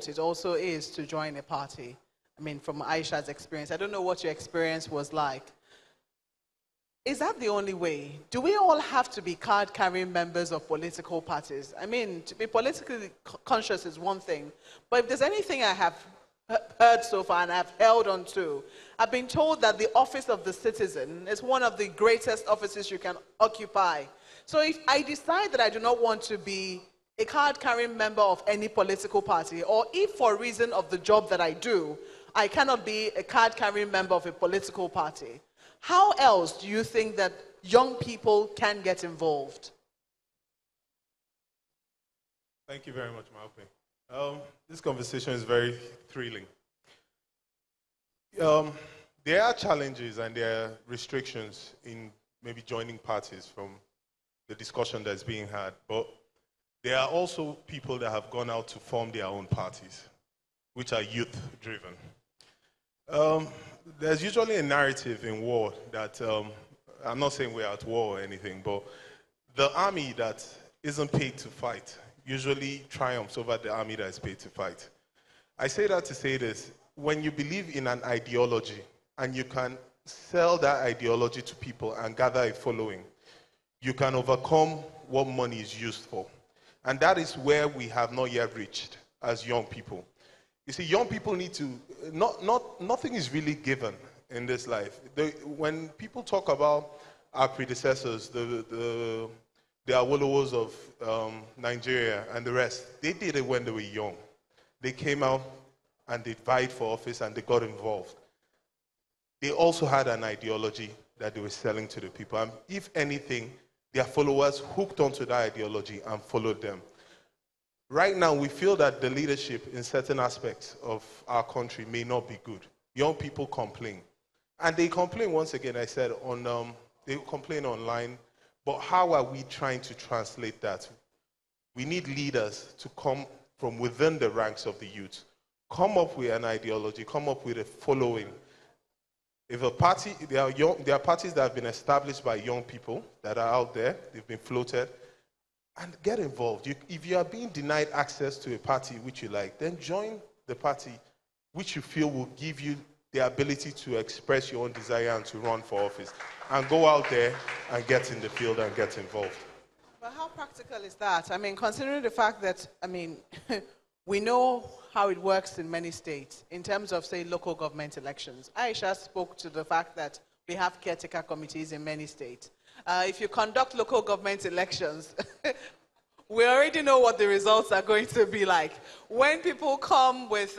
it also is to join a party. I mean, from Aisha's experience, I don't know what your experience was like. Is that the only way? Do we all have to be card-carrying members of political parties? I mean, to be politically conscious is one thing, but if there's anything I have heard so far and I've held on to, I've been told that the office of the citizen is one of the greatest offices you can occupy. So if I decide that I do not want to be a card-carrying member of any political party, or if for reason of the job that I do, I cannot be a card-carrying member of a political party, how else do you think that young people can get involved? Thank you very much, Maupe. This conversation is very thrilling. There are challenges and there are restrictions in maybe joining parties from the discussion that's being had, but there are also people that have gone out to form their own parties, which are youth-driven. There's usually a narrative in war that, I'm not saying we're at war or anything, but the army that isn't paid to fight usually triumphs over the army that is paid to fight. I say that to say this: when you believe in an ideology and you can sell that ideology to people and gather a following, you can overcome what money is used for. And that is where we have not yet reached as young people. You see, young people need to, nothing is really given in this life. When people talk about our predecessors, the Awolowos of Nigeria and the rest, they did it when they were young. They came out and they vied for office and they got involved. They also had an ideology that they were selling to the people. And if anything, their followers hooked onto that ideology and followed them. Right now, we feel that the leadership in certain aspects of our country may not be good. Young people complain. And they complain, once again, I said, they complain online, but how are we trying to translate that? We need leaders to come from within the ranks of the youth, come up with an ideology, come up with a following. If a party, there are parties that have been established by young people that are out there, they've been floated, and get involved. If you are being denied access to a party which you like, then join the party which you feel will give you the ability to express your own desire and to run for office. And go out there and get in the field and get involved. But how practical is that? I mean, considering the fact that, I mean, we know how it works in many states in terms of, say, local government elections. Aisha spoke to the fact that we have caretaker committees in many states. If you conduct local government elections, we already know what the results are going to be like. When people come with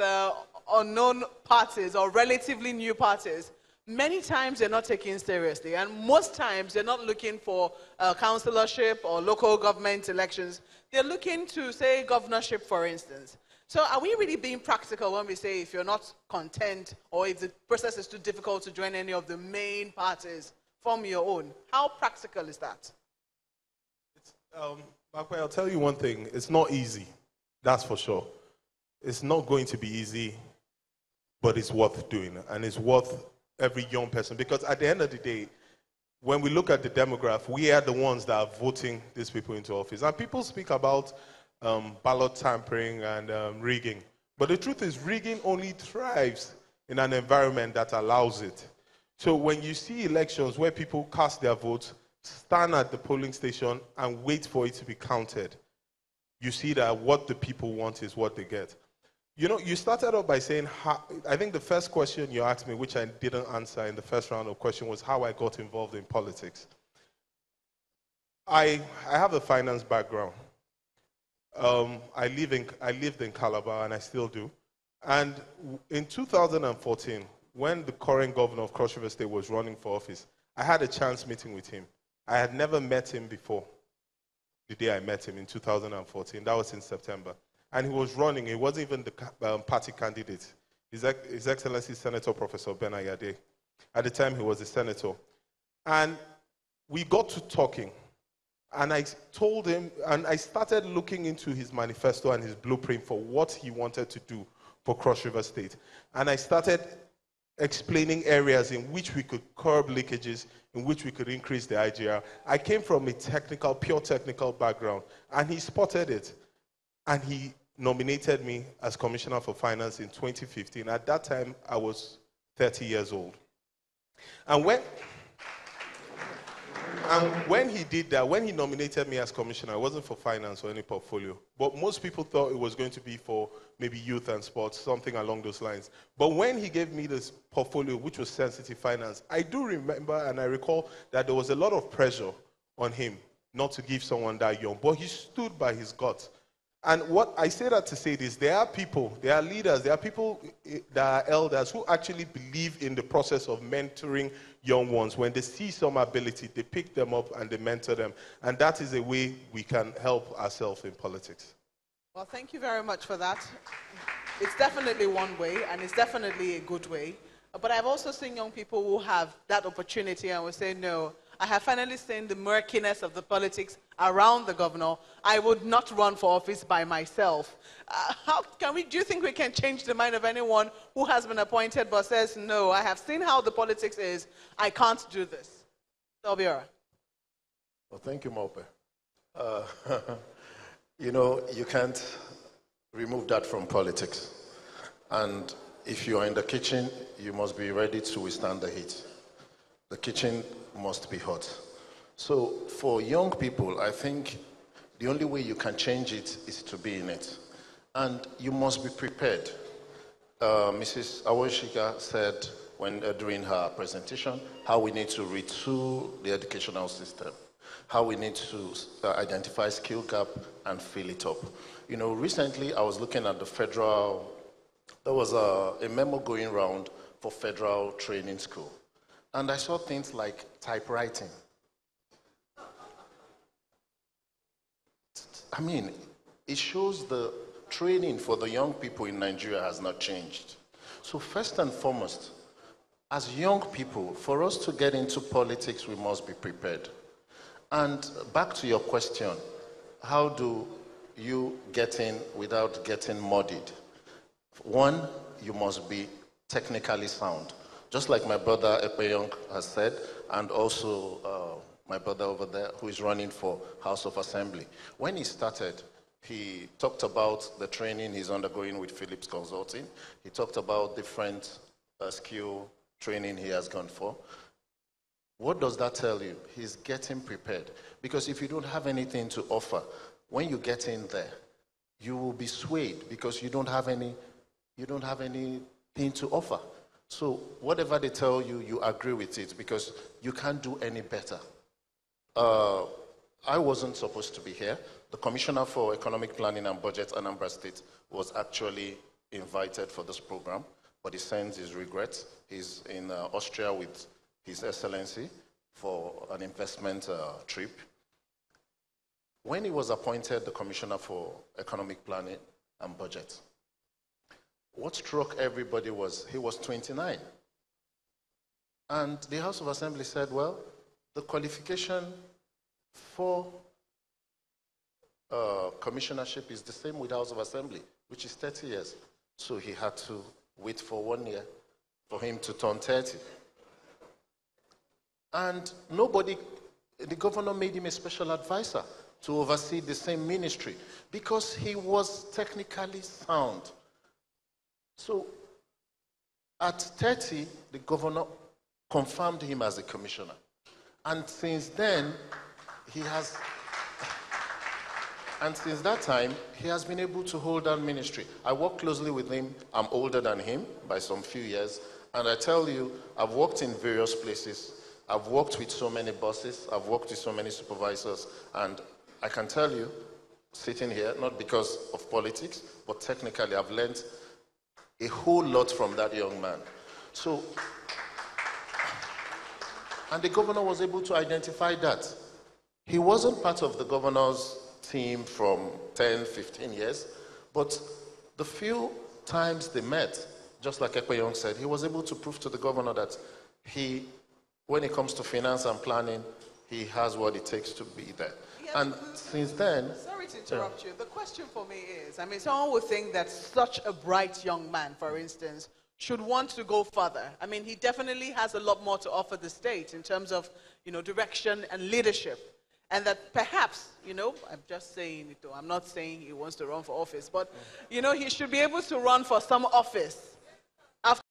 unknown parties or relatively new parties, many times they're not taken seriously, and most times they're not looking for councillorship or local government elections. They're looking to, say, governorship, for instance. So are we really being practical when we say if you're not content or if the process is too difficult to join any of the main parties, form your own? How practical is that? I'll tell you one thing. It's not easy. That's for sure. It's not going to be easy, but it's worth doing. And it's worth every young person. Because at the end of the day, when we look at the demographic, we are the ones that are voting these people into office. And people speak about ballot tampering and rigging. But the truth is, rigging only thrives in an environment that allows it. So when you see elections where people cast their votes, stand at the polling station and wait for it to be counted, you see that what the people want is what they get. You know, you started off by saying, I think the first question you asked me, which I didn't answer in the first round of questions, was how I got involved in politics. I have a finance background. I lived in Calabar, and I still do. And in 2014, when the current governor of Cross River State was running for office, I had a chance meeting with him. I had never met him before the day I met him in 2014. That was in September. And he was running. He wasn't even the party candidate. His Excellency Senator Professor Ben Ayade. At the time, he was a senator. And we got to talking. And I told him, and I started looking into his manifesto and his blueprint for what he wanted to do for Cross River State. And I started explaining areas in which we could curb leakages, in which we could increase the IGR. I came from a pure technical background, and he spotted it. And he nominated me as Commissioner for Finance in 2015. At that time, I was 30 years old. And when he did that, when he nominated me as commissioner, it wasn't for finance or any portfolio. But most people thought it was going to be for maybe youth and sports, something along those lines. But when he gave me this portfolio, which was sensitive finance, I do remember and I recall that there was a lot of pressure on him not to give someone that young. But he stood by his guts. And what I say that to say this, there are people, there are leaders, there are people that are elders who actually believe in the process of mentoring young ones. When they see some ability, they pick them up and they mentor them. And that is a way we can help ourselves in politics. Well, thank you very much for that. It's definitely one way, and it's definitely a good way. But I've also seen young people who have that opportunity and will say, no, I have finally seen the murkiness of the politics around the governor. I would not run for office by myself. Do you think we can change the mind of anyone who has been appointed but says, no, I have seen how the politics is, I can't do this? Obiora. Well, thank you, Mope. You know, you can't remove that from politics. And if you are in the kitchen, you must be ready to withstand the heat. The kitchen must be hot. So for young people, I think the only way you can change it is to be in it. And you must be prepared. Mrs. Awoshika said during her presentation how we need to retool the educational system, how we need to identify skill gap and fill it up. You know, recently I was looking at the federal, there was a memo going around for federal training school. And I saw things like typewriting. I mean, it shows the training for the young people in Nigeria has not changed. So first and foremost, as young people, for us to get into politics, we must be prepared. And back to your question, how do you get in without getting muddied? One, you must be technically sound. Just like my brother Ekpeyong has said, and also my brother over there who is running for House of Assembly. When he started, he talked about the training he's undergoing with Phillips Consulting. He talked about different skill training he has gone for. What does that tell you? He's getting prepared. Because if you don't have anything to offer, when you get in there, you will be swayed because you don't have anything to offer. So whatever they tell you, you agree with it because you can't do any better. I wasn't supposed to be here. The Commissioner for Economic Planning and Budget, Anambra State, was actually invited for this program, but he sends his regrets. He's in Austria with His Excellency for an investment trip. When he was appointed the Commissioner for Economic Planning and Budget, what struck everybody was he was 29. And the House of Assembly said, well, the qualification for commissionership is the same with House of Assembly, which is 30 years. So he had to wait for 1 year for him to turn 30. And the governor made him a special advisor to oversee the same ministry because he was technically sound. So at 30, the governor confirmed him as a commissioner. And since then, since that time, he has been able to hold down ministry. I work closely with him. I'm older than him by some few years. And I tell you, I've worked in various places. I've worked with so many bosses. I've worked with so many supervisors. And I can tell you, sitting here, not because of politics, but technically, I've learned a whole lot from that young man. So, and the governor was able to identify that. He wasn't part of the governor's team from 10, 15 years, but the few times they met, just like Ekpeyong said, he was able to prove to the governor that when it comes to finance and planning, he has what it takes to be there. Yeah, and since then... Sorry to interrupt you. The question for me is, someone would think that such a bright young man, for instance, should want to go further. He definitely has a lot more to offer the state in terms of, direction and leadership. And that perhaps, you know, I'm just saying it, though. I'm not saying he wants to run for office, but, you know, he should be able to run for some office